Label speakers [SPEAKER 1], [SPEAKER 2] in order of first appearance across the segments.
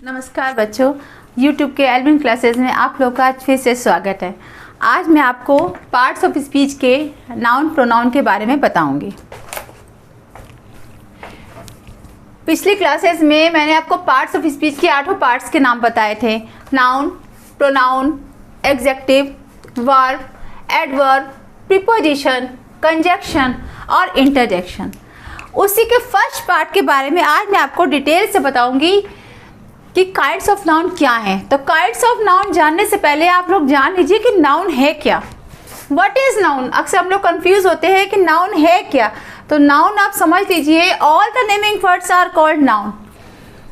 [SPEAKER 1] नमस्कार बच्चों, YouTube के एल्विन क्लासेस में आप लोग का आज फिर से स्वागत है। आज मैं आपको पार्ट्स ऑफ स्पीच के नाउन प्रोनाउन के बारे में बताऊंगी। पिछली क्लासेस में मैंने आपको पार्ट्स ऑफ स्पीच के 8 पार्ट्स के नाम बताए थे। Noun, pronoun, executive, verb, adverb, preposition, conjunction और इंटरजेक्शन। उसी के फर्स्ट पार्ट के बारे में आज मैं आपको डिटेल से बताऊंगी कि काइंड्स ऑफ नाउन क्या हैं। तो काइंड्स ऑफ नाउन जानने से पहले आप लोग जान लीजिए कि नाउन है क्या। What is noun? अक्सर हम लोग कंफ्यूज होते हैं कि नाउन है क्या। तो नाउन आप समझ लीजिए, all the naming words are called noun.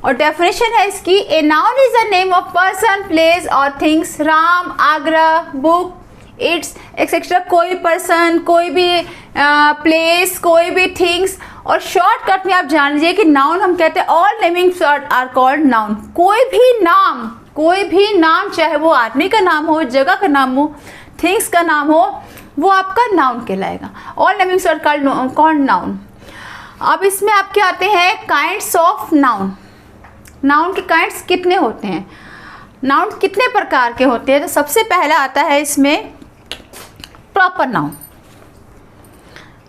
[SPEAKER 1] और डेफिनेशन है इसकी, a noun is a name of person, place और things. Ram, Agra, book, et cetera. कोई पर्सन, कोई भी प्लेस, कोई भी थिंग्स। और शॉर्टकट में आप जान लीजिए कि नाउन हम कहते हैं all naming words are called noun. कोई भी नाम चाहे वो आदमी का नाम हो, जगह का नाम हो, थिंग्स का नाम हो, वो आपका नाउन कहलाएगा। All naming words called noun. अब इसमें आपके आते हैं काइंड्स ऑफ नाउन। नाउन के काइंड्स कितने होते हैं, नाउन कितने प्रकार के होते हैं? तो सबसे पहला आता है इसमें प्रॉपर नाउन।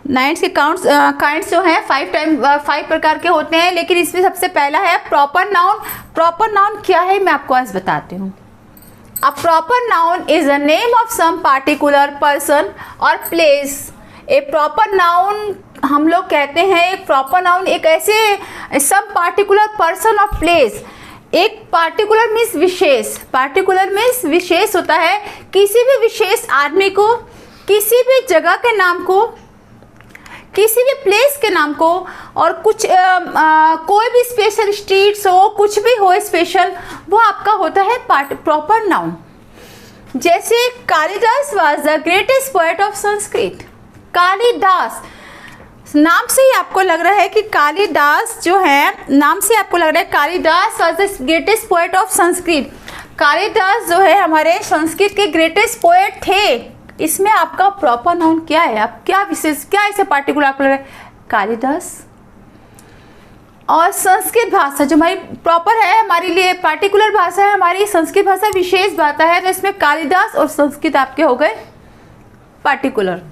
[SPEAKER 1] नाउन्स के काइंड्स जो हैं 5 प्रकार के होते हैं, लेकिन इसमें सबसे पहला है प्रॉपर नाउन। प्रॉपर नाउन क्या है मैं आपको आज बताती हूँ। A proper noun is a name of some particular person और प्लेस। ए प्रॉपर नाउन हम लोग कहते हैं, एक प्रॉपर नाउन एक ऐसे सम पार्टिकुलर पर्सन और प्लेस। एक पार्टिकुलर मीन्स विशेष, पार्टिकुलर मीन्स विशेष होता है किसी भी विशेष आदमी को, किसी भी जगह के नाम को, किसी भी प्लेस के नाम को। और कुछ कोई भी स्पेशल स्ट्रीट्स हो, कुछ भी हो स्पेशल, वो आपका होता है प्रॉपर नाउन। जैसे Kalidas was the greatest poet of Sanskrit. Kalidas, नाम से ही आपको लग रहा है कि कालिदास जो है, नाम से आपको लग रहा है Kalidas was the greatest poet of Sanskrit. Kalidas जो है हमारे संस्कृत के ग्रेटेस्ट पोएट थे। इसमें आपका प्रॉपर नाउन क्या है? आप क्या विशेष, क्या ऐसे पार्टिकुलर आपको लग रहा है? कालिदास। और संस्कृत भाषा जो हमारी प्रॉपर है, हमारे लिए पार्टिकुलर भाषा है, हमारी संस्कृत भाषा विशेष भाषा है, तो इसमें कालिदास और संस्कृत आपके हो गए पार्टिकुलर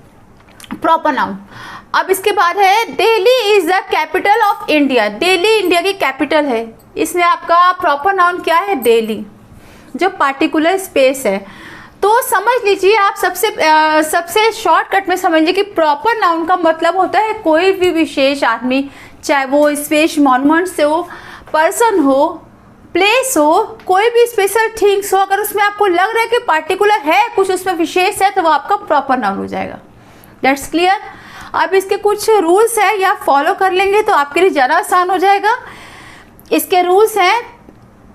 [SPEAKER 1] प्रॉपर नाउन। अब इसके बाद है Delhi is the capital of India. Delhi India की कैपिटल है। इसमें आपका प्रॉपर नाउन क्या है? दिल्ली, जो पार्टिकुलर स्पेस है। तो समझ लीजिए आप, सबसे शॉर्टकट में समझिए कि प्रॉपर नाउन का मतलब होता है कोई भी विशेष आदमी, चाहे वो स्पेस मॉन्यूमेंट से हो, पर्सन हो, प्लेस हो, कोई भी स्पेशल थिंग्स हो। अगर उसमें आपको लग रहा है कि पार्टिकुलर है, कुछ उसमें विशेष है, तो वो आपका प्रॉपर नाउन हो जाएगा। That's clear. अब इसके कुछ रूल्स है, या फॉलो कर लेंगे तो आपके लिए ज़्यादा आसान हो जाएगा। इसके रूल्स हैं,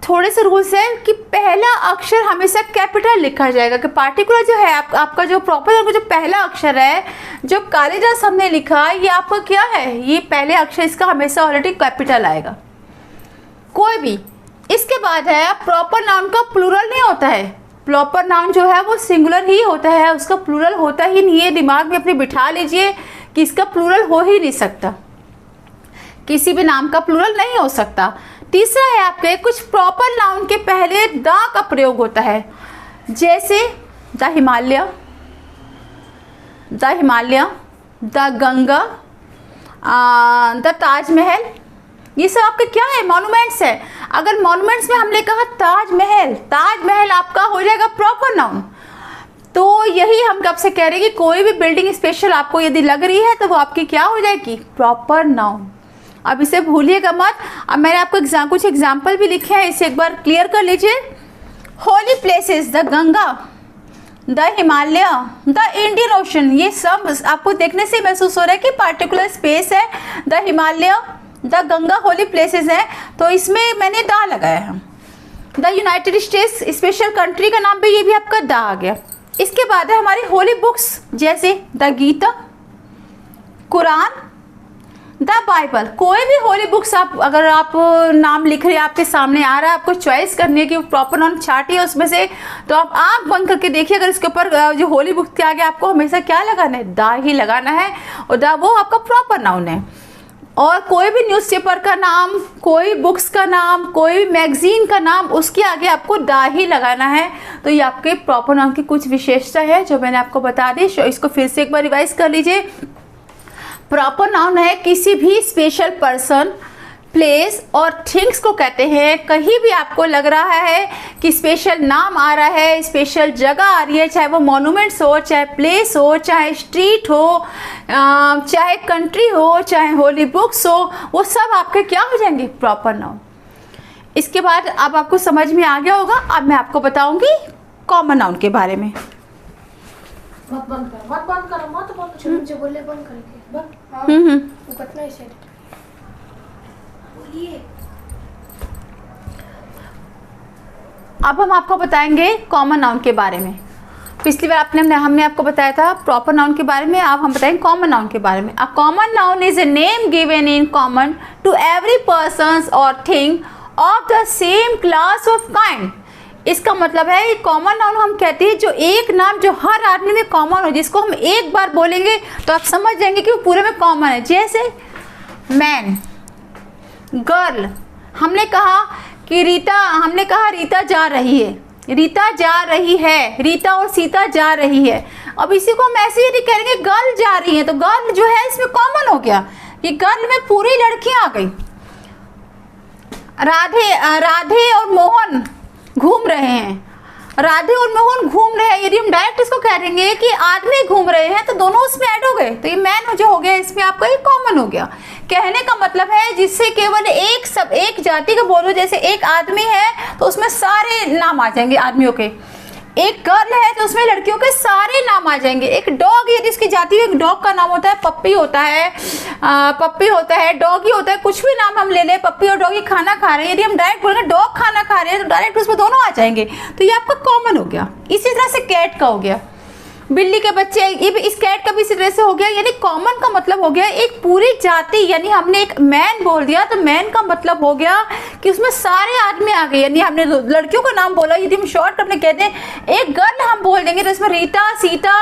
[SPEAKER 1] थोड़े से रूल्स हैं कि पहला अक्षर हमेशा कैपिटल लिखा जाएगा। कि पार्टिकुलर जो है आपका जो प्रॉपर जो पहला अक्षर है, जो कालिदास हमने लिखा, ये आपका क्या है? ये पहले अक्षर इसका हमेशा ऑलरेडी कैपिटल आएगा, कोई भी। इसके बाद है प्रॉपर नाउन का प्लूरल नहीं होता है। प्रॉपर नाउन जो है वो सिंगुलर ही होता है, उसका प्लूरल होता ही नहीं है। दिमाग में अपने बिठा लीजिए कि इसका प्लूरल हो ही नहीं सकता, किसी भी नाम का प्लूरल नहीं हो सकता। तीसरा है आपके कुछ प्रॉपर नाउन के पहले द का प्रयोग होता है। जैसे the Himalaya, the Ganga, the Taj Mahal. ये सब आपके क्या है? मॉन्यूमेंट्स है। अगर मॉन्यूमेंट्स में हमने कहा ताजमहल, ताजमहल आपका हो जाएगा प्रॉपर नाउन। तो यही हम कब से कह रहे हैं कि कोई भी बिल्डिंग स्पेशल आपको यदि लग रही है तो वो आपकी क्या हो जाएगी? Proper noun. अब इसे भूलिएगा मत। अब मैंने आपको कुछ एग्जाम्पल भी लिखे हैं, इसे एक बार क्लियर कर लीजिए। Holi places, the Ganga, the Himalaya, the Indian ocean. ये सब आपको देखने से महसूस हो रहा है कि पार्टिकुलर स्पेस है। The Himalaya, the Ganga, Holi places है, तो इसमें मैंने द लगाया है। The United states, special country का नाम भी, ये भी आपका द आ गया। इसके बाद है हमारी होली बुक्स, जैसे the Gita, Quran, the Bible. कोई भी होली बुक्स अगर आप नाम लिख रहे हैं, आपके सामने आ रहा है, आपको चॉइस करनी है कि प्रॉपर नाउन छाटिए उसमें से, तो आप आंख बंद करके देखिए। अगर इसके ऊपर जो होली बुक के आगे आपको हमेशा क्या लगाना है? द ही लगाना है, और द वो आपका प्रॉपर नाउन है। और कोई भी न्यूज़पेपर का नाम, कोई बुक्स का नाम, कोई मैगजीन का नाम, उसके आगे आपको दा ही लगाना है। तो ये आपके प्रॉपर नाउन की कुछ विशेषता है जो मैंने आपको बता दी। इसको फिर से एक बार रिवाइज कर लीजिए। प्रॉपर नाउन है किसी भी स्पेशल पर्सन, प्लेस और थिंग्स को कहते हैं। कहीं भी आपको लग रहा है कि स्पेशल नाम आ रहा है, स्पेशल जगह आ रही है, चाहे वो मॉन्यूमेंट्स हो, चाहे प्लेस हो, चाहे स्ट्रीट हो, चाहे कंट्री हो, चाहे होली बुक्स हो, वो सब आपके क्या हो जाएंगे? Proper noun. इसके बाद अब आपको समझ में आ गया होगा। अब मैं आपको बताऊंगी कॉमन नाउन के बारे में।
[SPEAKER 2] मत बंद करो मुझे बोले बंद करके बंद। वो कितना ही सेट बोलिए।
[SPEAKER 1] अब हम आपको बताएंगे कॉमन नाउन के बारे में। पिछली बार हमने आपको बताया था प्रॉपर नाउन के बारे में। अब हम बताएंगे कॉमन नाउन के बारे में। A common noun is a name given in common to every person और thing of the same class of kind. इसका मतलब है कॉमन नाउन हम कहते हैं जो एक नाम जो हर आदमी में कॉमन हो, जिसको हम एक बार बोलेंगे तो आप समझ जाएंगे कि वो पूरे में कॉमन है। जैसे मैन, गर्ल। हमने कहा कि रीता जा रही है, रीता जा रही है, रीता और सीता जा रही है। अब इसी को हम ऐसे ही कहेंगे गर्ल जा रही है, तो गर्ल जो है इसमें कॉमन हो गया। ये गर्ल में पूरी लड़कियां आ गई। राधे और मोहन घूम रहे हैं, राधे और मोहन घूम रहे हैं। यदि हम डायरेक्ट इसको कह देंगे कि आदमी घूम रहे हैं तो दोनों उसमें ऐड हो गए, तो ये मैन जो हो गया इसमें आपका ये कॉमन हो गया। कहने का मतलब है जिससे केवल एक जाति का बोलो, जैसे एक आदमी है तो उसमें सारे नाम आ जाएंगे आदमियों के। एक गर्ल है तो उसमें लड़कियों के सारे नाम आ जाएंगे। एक डॉग, यदि इसकी जाति में एक डॉग का नाम होता है, पप्पी होता है, डॉगी होता है, कुछ भी नाम हम ले लें, पप्पी और डॉगी खाना खा रहे हैं, यदि हम डायरेक्ट बोलेंगे डॉग खाना खा रहे हैं तो डायरेक्ट उसमें दोनों आ जाएंगे, तो ये आपका कॉमन हो गया। इसी तरह से कैट का हो गया, बिल्ली के बच्चे, ये भी इस कैट का भी इसी तरह से हो गया। यानी कॉमन का मतलब हो गया एक पूरी जाति। यानी हमने एक मैन बोल दिया तो मैन का मतलब हो गया कि उसमें सारे आदमी आ गए। यानी हमने लड़कियों का नाम बोला, यदि हम शॉर्ट अपने कहते हैं एक गर्ल हम बोल देंगे तो इसमें रीता, सीता,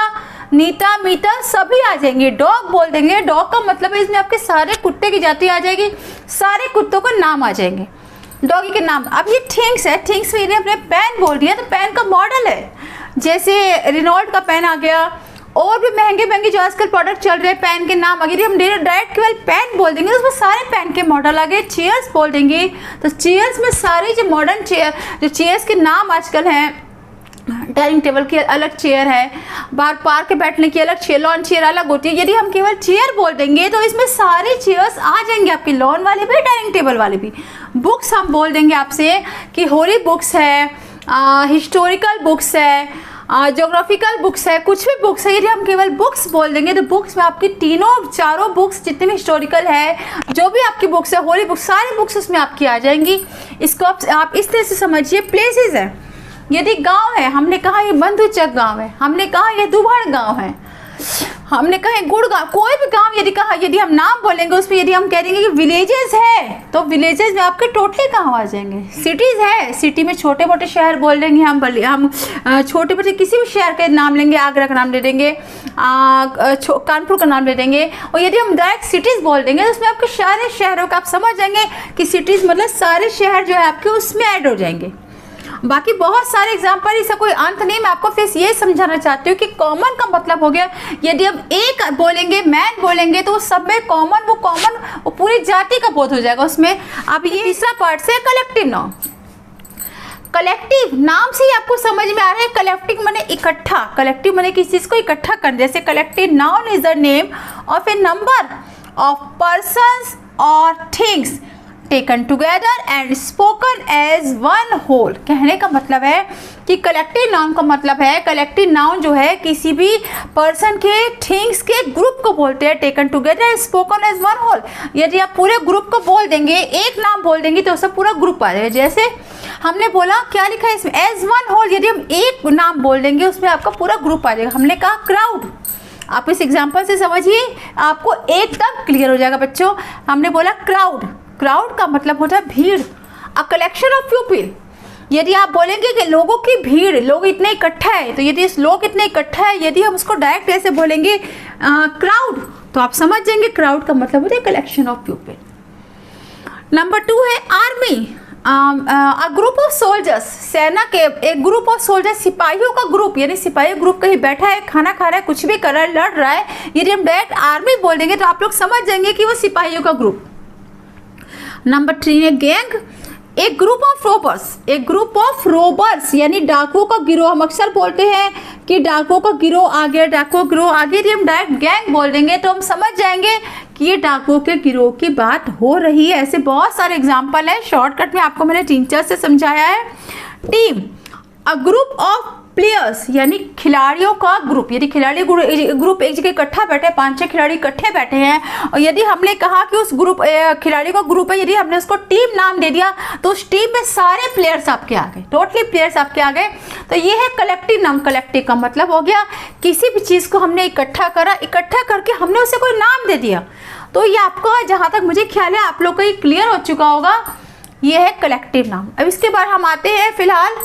[SPEAKER 1] नीता, मीता सभी आ जाएंगे। डॉग बोल देंगे, डॉग का मतलब है इसमें आपके सारे कुत्ते की जाति आ जाएगी, सारे कुत्तों का नाम आ जाएंगे डॉगी के नाम। अब ये थिंग्स है, थिंग्स में यदि हमने पेन बोल दिया तो पेन का मॉडल है, जैसे रेनॉल्ट का पेन आ गया, और भी महंगे जो आजकल प्रोडक्ट चल रहे हैं पेन के नाम। अगर हम डायरेक्ट केवल पेन बोल देंगे तो उसमें सारे पेन के मॉडल आ गए। चेयर्स बोल देंगे तो चेयर्स में सारे जो मॉडर्न चेयर, जो चेयर्स के नाम आजकल हैं, डाइनिंग टेबल की अलग चेयर है, बाहर पार्क के बैठने की अलग चेयर, लॉन चेयर अलग होती है। यदि हम केवल चेयर बोल देंगे तो इसमें सारे चेयर्स आ जाएंगे आपके, लॉन वाले भी, डाइनिंग टेबल वाले भी। बुक्स हम बोल देंगे आपसे कि होली बुक्स है, हिस्टोरिकल बुक्स है, ज्योग्राफिकल बुक्स है, कुछ भी बुक्स है। यदि हम केवल बुक्स बोल देंगे तो बुक्स में आपकी चारों बुक्स जितने भी हिस्टोरिकल है, जो भी आपकी बुक्स है, होली बुक्स, सारी बुक्स उसमें आपकी आ जाएंगी। इसको आप इस तरह से समझिए। प्लेसेस है, यदि गांव है, हमने कहा ये बंधुचक गांव है, हमने कहा ये दुभड़ गांव है, हमने कहा गुड़ गांव, कोई भी गांव यदि हम नाम बोलेंगे उसमें, यदि हम कह देंगे कि विलेजेस है तो विलेजेस में आपके टोटली गांव आ जाएंगे। सिटीज है, सिटी में छोटे मोटे शहर बोल देंगे हम छोटे मोटे किसी भी शहर का नाम लेंगे, आगरा का नाम ले देंगे, कानपुर का नाम ले देंगे। और यदि हम डायरेक्ट सिटीज बोल देंगे तो उसमें आपके सारे शहरों का आप समझ जाएंगे कि सिटीज मतलब सारे शहर जो है आपके उसमें ऐड हो जाएंगे। बाकी बहुत सारे एग्जाम्पल, इसका कोई अंत नहीं। मैं आपको फिर ये समझाना चाहती हूँ कि कॉमन का मतलब हो गया यदि हम एक बोलेंगे, मैन बोलेंगे तो सब में कॉमन, वो पूरी जाति का बोध हो जाएगा उसमें। अब ये तीसरा पार्ट से कलेक्टिव नाउन। कलेक्टिव नाम से ही आपको समझ में आ रहा है, कलेक्टिव माने इकट्ठा, कलेक्टिव माने किसी चीज को इकट्ठा करना। जैसे collective noun is the name of a number of persons और things taken together and spoken as one whole. कहने का मतलब है कि कलेक्टिव नाउन का मतलब है, कलेक्टिव नाउन जो है किसी भी पर्सन के, थिंग्स के ग्रुप को बोलते हैं, taken together and spoken as one whole. यदि आप पूरे ग्रुप को बोल देंगे, एक नाम बोल देंगे तो उससे पूरा ग्रुप आ जाएगा। जैसे हमने बोला, क्या लिखा है इसमें, एज वन होल। यदि हम एक नाम बोल देंगे उसमें आपका पूरा ग्रुप आ जाएगा। हमने कहा क्राउड, आप इस एग्जाम्पल से समझिए, आपको एकदम क्लियर हो जाएगा बच्चों। हमने बोला क्राउड, क्राउड का मतलब होता है भीड़, अ कलेक्शन ऑफ पीपल। यदि आप बोलेंगे कि लोगों की भीड़, लोग इतने इकट्ठा है, तो यदि लोग इतने इकट्ठा है, यदि हम उसको डायरेक्ट ऐसे बोलेंगे क्राउड, तो आप समझ जाएंगे क्राउड का मतलब होता है कलेक्शन ऑफ पीपल। नंबर 2 है army, a group of soldiers, सेना के एक ग्रुप ऑफ सोल्जर्स, सिपाहियों का ग्रुप, यानी सिपाही ग्रुप कहीं बैठा है, खाना खा रहा है, कुछ भी कर रहा है, लड़ रहा है, यदि हम डायरेक्ट आर्मी बोल देंगे तो आप लोग समझ जाएंगे कि वो सिपाहियों का ग्रुप। नंबर 3 है गैंग, एक ग्रुप ऑफ रोबर्स, एक ग्रुप ऑफ रोबर्स यानी डाकुओं का गिरोह। हम अक्सर बोलते हैं कि डाकुओं का गिरोह आ गया, डाकुओं गिरोह आ गया, यदि हम डायरेक्ट गैंग बोल देंगे तो हम समझ जाएंगे कि ये डाकुओं के गिरोह की बात हो रही है। ऐसे बहुत सारे एग्जाम्पल है, शॉर्टकट में आपको मैंने टीचर से समझाया है। Team, a group of players यानी खिलाड़ियों का ग्रुप, यदि खिलाड़ी ग्रुप एक जगह इकट्ठा बैठे, 5-6 खिलाड़ी इकट्ठे बैठे हैं और यदि हमने कहा कि उस ग्रुप खिलाड़ियों का ग्रुप है, यदि हमने उसको टीम नाम दे दिया तो उस टीम में सारे प्लेयर्स आपके आ गए, टोटली प्लेयर्स आपके आ गए। तो ये है कलेक्टिव नाम। कलेक्टिव का मतलब हो गया किसी भी चीज़ को हमने इकट्ठा करा, इकट्ठा करके हमने उसे कोई नाम दे दिया। तो ये आपको, जहाँ तक मुझे ख्याल है आप लोग को ये क्लियर हो चुका होगा, ये है कलेक्टिव नाम। अब इसके बाद हम आते हैं फिलहाल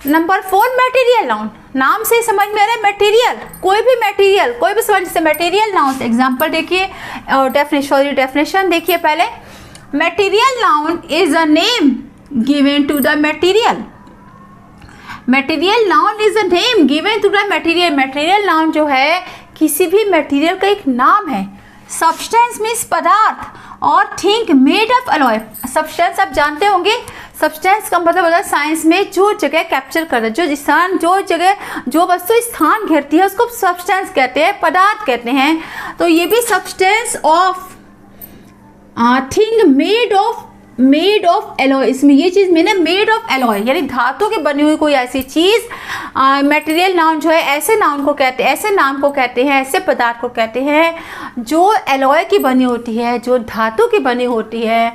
[SPEAKER 1] नंबर 4 मटेरियल नाउन। नाम से समझ में आ रहा है मटेरियल, कोई भी मटेरियल, कोई भी समझ से मटेरियल नाउन। एग्जांपल देखिए और डेफिनेशन देखिए पहले। Material noun is a name given to the material. Material noun is a name given to the material. Material noun जो है किसी भी मटेरियल का एक नाम है। सब्सटेंस मीन्स पदार्थ और thing made of alloy. Substance आप जानते होंगे, सब्सटेंस का मतलब होता है साइंस में जो जगह कैप्चर करता है, जो स्थान, जो जगह, जो वस्तु स्थान घेरती है उसको सब्सटेंस कहते हैं, पदार्थ कहते हैं। तो ये भी substance of thing made of alloy, इसमें ये चीज़ मैंने मेड ऑफ एलॉय यानी धातु की बनी हुई कोई ऐसी चीज़। मटेरियल नाउन जो है ऐसे नाउन को कहते हैं, ऐसे नाम को कहते हैं, ऐसे पदार्थ को कहते हैं जो एलॉय की बनी होती है, जो धातु की बनी होती है,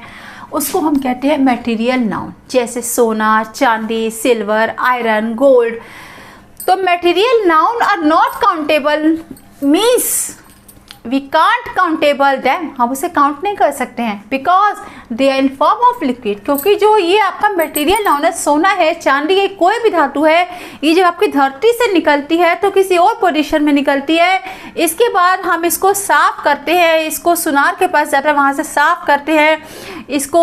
[SPEAKER 1] उसको हम कहते हैं मटेरियल नाउन। जैसे सोना, चांदी, सिल्वर, आयरन, गोल्ड। तो material noun are not countable means we can't countable them, हम उसे काउंट नहीं कर सकते हैं because they are in form of liquid. क्योंकि जो ये आपका मटेरियल नाउन है, सोना है, चांदी है, कोई भी धातु है, ये जब आपकी धरती से निकलती है तो किसी और पोजीशन में निकलती है। इसके बाद हम इसको साफ करते हैं, इसको सुनार के पास जाता है, वहाँ से साफ करते हैं, इसको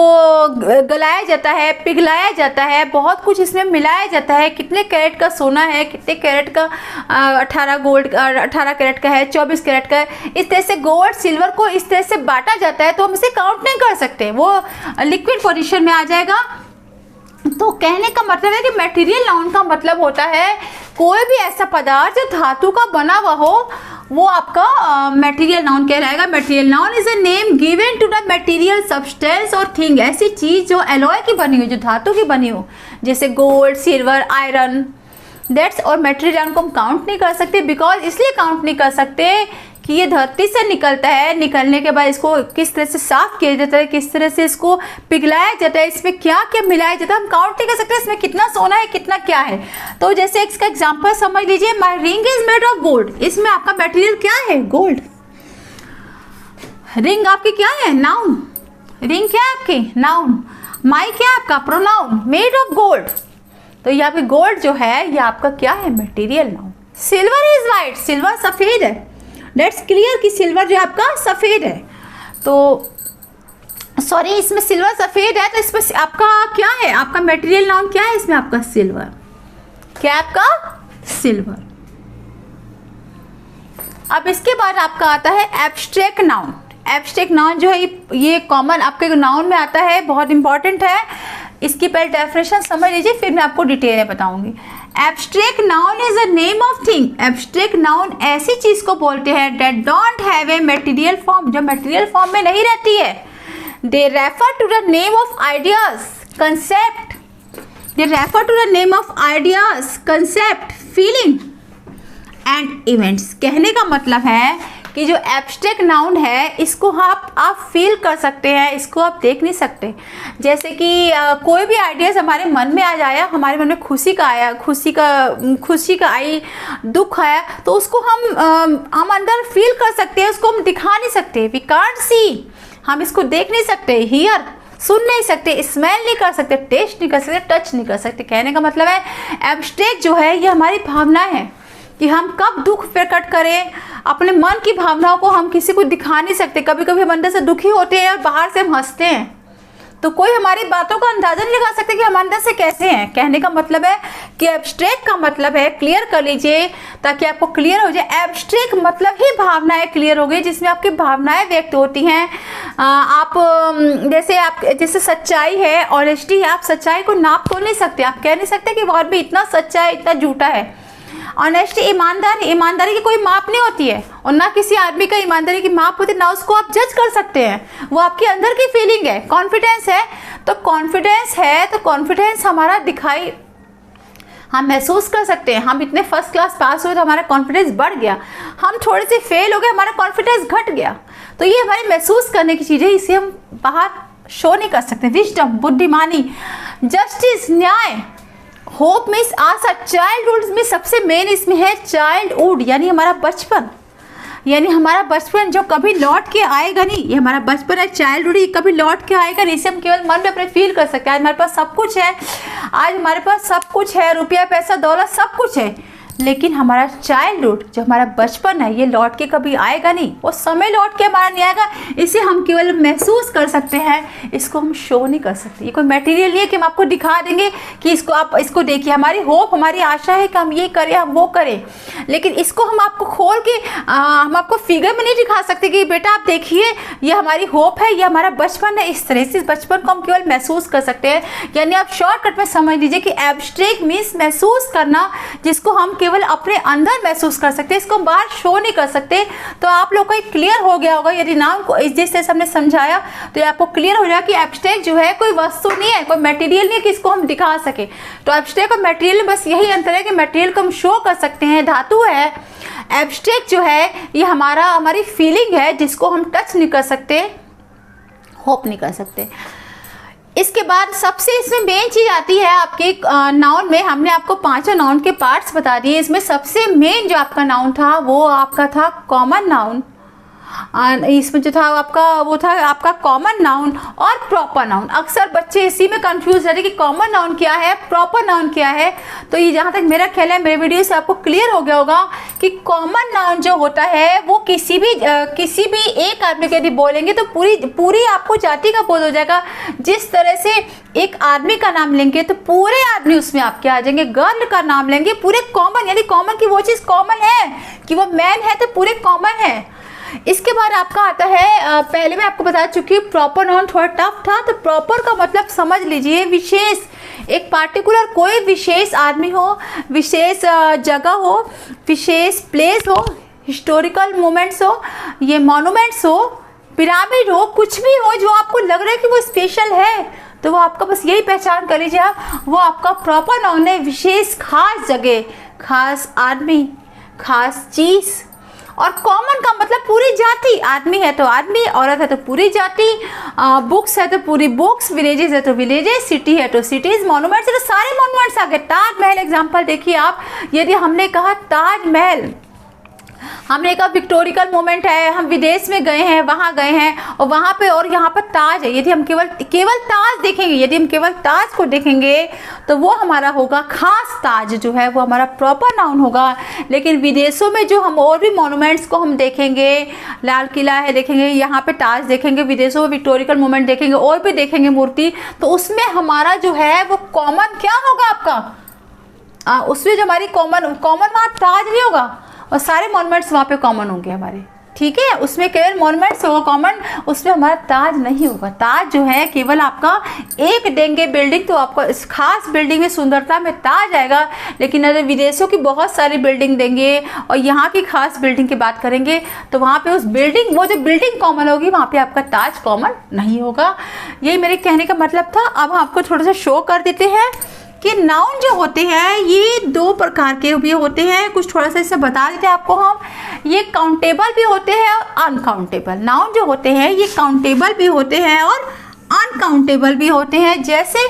[SPEAKER 1] गलाया जाता है, पिघलाया जाता है, बहुत कुछ इसमें मिलाया जाता है। कितने कैरेट का सोना है, कितने कैरेट का 18 कैरेट का है, 24 कैरेट का है, इस तरह से गोल्ड सिल्वर को इस तरह से बांटा जाता है तो हम इसे काउंट नहीं कर सकते, वो लिक्विड पोजीशन में आ जाएगा। तो कहने का मतलब है कि मटेरियल नाउन का मतलब होता है कोई भी ऐसा पदार्थ जो धातु का बना हुआ हो, वो आपका मटेरियल नाउन कहलाएगा। Material noun is a name given to the material substance और थिंग, ऐसी चीज जो एलॉय की बनी हो, जो धातु की बनी हो, जैसे गोल्ड, सिल्वर, आयरन, दैट्स। और मटेरियल नाउन को हम काउंट नहीं कर सकते बिकॉज इसलिए काउंट नहीं कर सकते कि ये धरती से निकलता है, निकलने के बाद इसको किस तरह से साफ किया जाता है, किस तरह से इसको पिघलाया जाता है, इसमें क्या क्या मिलाया जाता है, हम काउंट नहीं कर सकते इसमें कितना सोना है, कितना क्या है। तो जैसे इसका एग्जांपल समझ लीजिए, my ring is made of gold, इसमें आपका मटेरियल क्या है, गोल्ड। रिंग आपकी क्या है, नाउन। रिंग क्या है आपकी, नाउन। माई क्या है आपका, प्रोनाउन। मेड ऑफ गोल्ड, तो यहाँ पे गोल्ड जो है ये आपका क्या है, material noun. Silver is white, silver सफेद है, डेट्स क्लियर कि सिल्वर जो आपका सफ़ेद है। तो सॉरी, इसमें सिल्वर सफ़ेद है तो इसमें आपका क्या है, आपका मटेरियल नाउन क्या है, इसमें आपका सिल्वर। क्या है आपका, सिल्वर। अब इसके बाद आपका आता है एब्स्ट्रैक्ट नाउन। एब्स्ट्रैक्ट नाउन जो है ये कॉमन आपके नाउन में आता है, बहुत इंपॉर्टेंट है। इसकी पहले डेफिनेशन समझ लीजिए, फिर मैं आपको डिटेल में बताऊंगी। Abstract noun is a name of thing. Abstract noun ऐसी चीज को बोलते हैं that don't have a material form, जो मटेरियल फॉर्म में नहीं रहती है। They refer to the name of ideas, concept. They refer to the name of ideas, concept, feeling and events. कहने का मतलब है कि जो एब्स्ट्रैक्ट नाउन है इसको आप फील कर सकते हैं, इसको आप देख नहीं सकते। जैसे कि कोई भी आइडियाज हमारे मन में आ जाया, हमारे मन में खुशी का आया, खुशी का आई, दुख आया, तो उसको हम अंदर फील कर सकते हैं, उसको हम दिखा नहीं सकते। वी कांट सी, हम इसको देख नहीं सकते। हियर, सुन नहीं सकते, स्मेल नहीं कर सकते, टेस्ट नहीं कर सकते, टच नहीं कर सकते। कहने का मतलब है एब्स्ट्रैक्ट जो है ये हमारी भावना है, कि हम कब दुख प्रकट करें। अपने मन की भावनाओं को हम किसी को दिखा नहीं सकते। कभी कभी हम अंदर से दुखी होते हैं और बाहर से हम हंसते हैं, तो कोई हमारी बातों का अंदाजा नहीं लगा सकते कि हम अंदर से कैसे हैं। कहने का मतलब है कि एब्स्ट्रैक्ट का मतलब है, क्लियर कर लीजिए ताकि आपको क्लियर हो जाए। एब्स्ट्रैक्ट मतलब ही भावनाएं क्लियर हो गई, जिसमें आपकी भावनाएं व्यक्त होती हैं। आप जैसे सच्चाई है, ऑनेस्टी है, आप सच्चाई को नाप तो नहीं सकते। आप कह नहीं सकते कि वो आदमी इतना सच्चा है, इतना झूठा है। ऑनेस्टी, ईमानदारी की कोई माप नहीं होती है, और ना किसी आदमी का ईमानदारी की माप होती है, ना उसको आप जज कर सकते हैं। वो आपके अंदर की फीलिंग है। कॉन्फिडेंस है तो कॉन्फिडेंस हमारा दिखाई, हम महसूस कर सकते हैं। हम इतने फर्स्ट क्लास पास हुए तो हमारा कॉन्फिडेंस बढ़ गया, हम थोड़े से फेल हो गए, हमारा कॉन्फिडेंस घट गया। तो ये हमारी महसूस करने की चीज़ है, इसे हम बाहर शो नहीं कर सकते। विजडम, बुद्धिमानी, जस्टिस, न्याय, होप मीन्स आशा, चाइल्डहुड में सबसे मेन इसमें है चाइल्डहुड, यानी हमारा बचपन, यानी हमारा बचपन जो कभी लौट के आएगा नहीं। ये हमारा बचपन है, चाइल्डहुड, ये कभी लौट के आएगा नहीं। इसे हम केवल मन में अपने फील कर सकते हैं। आज हमारे पास सब कुछ है, आज हमारे पास सब कुछ है, रुपया, पैसा, दौलत, सब कुछ है, लेकिन हमारा चाइल्डहुड जो हमारा बचपन है ये लौट के कभी आएगा नहीं। वो समय लौट के हमारा नहीं आएगा। इसे हम केवल महसूस कर सकते हैं, इसको हम शो नहीं कर सकते। ये कोई मटेरियल नहीं है कि हम आपको दिखा देंगे कि इसको आप इसको देखिए। हमारी होप, हमारी आशा है कि हम ये करें, हम वो करें, लेकिन इसको हम आपको खोल के हम आपको फिगर में नहीं दिखा सकते कि बेटा आप देखिए ये हमारी होप है, ये हमारा बचपन है। इस तरह से इस बचपन को हम केवल महसूस कर सकते हैं। यानी आप शॉर्टकट में समझ लीजिए कि एब्स्ट्रैक्ट मीन्स महसूस करना, जिसको हम केवल अपने अंदर महसूस कर सकते हैं, इसको बाहर शो नहीं कर सकते। तो आप लोग को क्लियर हो गया होगा, यदि नाम को जिस तरह से हमने समझाया तो ये आपको क्लियर हो जाएगा कि एब्स्ट्रैक्ट जो है कोई वस्तु नहीं है, कोई मटेरियल नहीं है कि इसको हम दिखा सके। तो एब्स्ट्रैक्ट और मटेरियल में बस यही अंतर है कि मटेरियल को हम शो कर सकते हैं, धातु है। एब्स्ट्रैक्ट जो है ये हमारी फीलिंग है, जिसको हम टच नहीं कर सकते, होप नहीं कर सकते। इसके बाद सबसे इसमें मेन चीज़ आती है आपके नाउन में। हमने आपको 5 नाउन के पार्ट्स बता दिए। इसमें सबसे मेन जो आपका नाउन था वो आपका था कॉमन नाउन। इसमें जो था आपका वो था आपका कॉमन नाउन और प्रॉपर नाउन। अक्सर बच्चे इसी में कंफ्यूज रहते हैं कि कॉमन नाउन क्या है, प्रॉपर नाउन क्या है। तो ये जहाँ तक मेरा ख्याल है, मेरे वीडियो से आपको क्लियर हो गया होगा कि कॉमन नाउन जो होता है वो किसी भी एक आदमी के यदि बोलेंगे तो पूरी आपको जाति का बोध हो जाएगा। जिस तरह से एक आदमी का नाम लेंगे तो पूरे आदमी उसमें आपके आ जाएंगे। गर्ल का नाम लेंगे पूरे कॉमन, यानी कॉमन की वो चीज़ कॉमन है कि वो मैन है तो पूरे कॉमन है। इसके बाद आपका आता है, पहले मैं आपको बता चुकी हूँ प्रॉपर नाउन थोड़ा टफ था। तो प्रॉपर का मतलब समझ लीजिए विशेष, एक पार्टिकुलर कोई विशेष आदमी हो, विशेष जगह हो, विशेष प्लेस हो, हिस्टोरिकल मोमेंट्स हो, ये मॉन्यूमेंट्स हो, पिरामिड हो, कुछ भी हो जो आपको लग रहा है कि वो स्पेशल है, तो वो आपका बस यही पहचान कर लीजिए आप, वो आपका प्रॉपर नाउन है। विशेष, खास जगह, खास आदमी, खास चीज़। और कॉमन का मतलब पूरी जाति, आदमी है तो आदमी, औरत है तो पूरी जाति, बुक्स है तो पूरी बुक्स, विलेजेस है तो विलेजेस, सिटी है तो सिटीज़, मॉन्यूमेंट्स है तो सारे मॉन्यूमेंट्स आ गए। ताजमहल एग्जांपल देखिए आप, यदि हमने कहा ताजमहल, हमने कहा विक्टोरिकल मोमेंट है, हम विदेश में गए हैं, वहाँ गए हैं और वहाँ पे और यहाँ पर ताज है। यदि हम केवल ताज देखेंगे, यदि हम केवल ताज को देखेंगे तो वो हमारा होगा खास ताज, जो है वो हमारा प्रॉपर नाउन होगा। लेकिन विदेशों में जो हम और भी मॉन्यूमेंट्स को हम देखेंगे, लाल किला है देखेंगे, यहाँ पे ताज देखेंगे, विदेशों में विक्टोरिकल मोमेंट देखेंगे और भी देखेंगे मूर्ति, तो उसमें हमारा जो है वो कॉमन क्या होगा आपका, उसमें जो हमारी कॉमन वहाँ ताज नहीं होगा और सारे मॉन्यूमेंट्स वहाँ पे कॉमन होंगे हमारे, ठीक है। उसमें केवल मॉन्यूमेंट्स होगा कॉमन, उसमें हमारा ताज नहीं होगा। ताज जो है केवल आपका एक देंगे बिल्डिंग तो आपको इस खास बिल्डिंग में सुंदरता में ताज आएगा। लेकिन अगर विदेशों की बहुत सारी बिल्डिंग देंगे और यहाँ की खास बिल्डिंग की बात करेंगे तो वहाँ पे उस बिल्डिंग, वो जो बिल्डिंग कॉमन होगी वहाँ पे आपका ताज कॉमन नहीं होगा। यही मेरे कहने का मतलब था। अब हम आपको थोड़ा सा शो कर देते हैं कि नाउन जो होते हैं ये 2 प्रकार के भी होते हैं। कुछ थोड़ा सा इससे बता देते हैं आपको हम। ये काउंटेबल भी होते हैं और अनकाउंटेबल। नाउन जो होते हैं ये काउंटेबल भी होते हैं और अनकाउंटेबल भी होते हैं। जैसे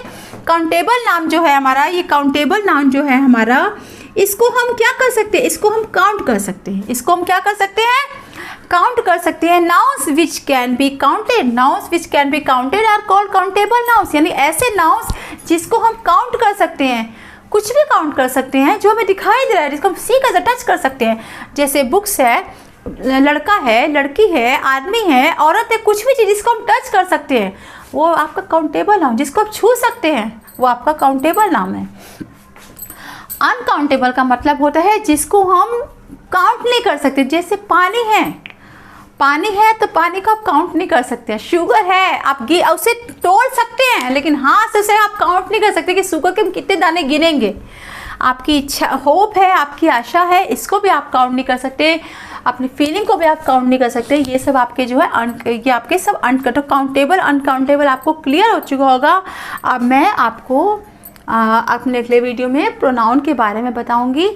[SPEAKER 1] काउंटेबल नाम जो है हमारा, ये काउंटेबल नाउन जो है हमारा, इसको हम क्या कर सकते हैं, इसको हम काउंट कर सकते हैं। इसको हम क्या कर सकते हैं, काउंट कर सकते हैं। Nouns which can be counted, nouns which can be counted are called countable nouns, यानी ऐसे नाउन्स जिसको हम काउंट कर सकते हैं। कुछ भी काउंट कर सकते हैं जो हमें दिखाई दे रहा है, जिसको हम सी का टच कर सकते हैं। जैसे बुक्स है, लड़का है, लड़की है, आदमी है, औरत है, कुछ भी चीज़ जिसको हम टच कर सकते हैं वो आपका काउंटेबल नाउन। जिसको आप छू सकते हैं वो आपका काउंटेबल नाउन है। अनकाउंटेबल का मतलब होता है जिसको हम काउंट नहीं कर सकते। जैसे पानी है, पानी है तो पानी को आप काउंट नहीं कर सकते। शुगर है, आप उसे तोड़ सकते हैं लेकिन हाथ से उसे आप काउंट नहीं कर सकते कि शुगर के हम कितने दाने गिनेंगे। आपकी इच्छा, होप है, आपकी आशा है, इसको भी आप काउंट नहीं कर सकते। अपनी फीलिंग को भी आप काउंट नहीं कर सकते। ये सब आपके जो है ये आपके सब काउंटेबल अनकाउंटेबल आपको क्लियर हो चुका होगा। अब मैं आपको अपने अगले वीडियो में प्रोनाउन के बारे में बताऊंगी।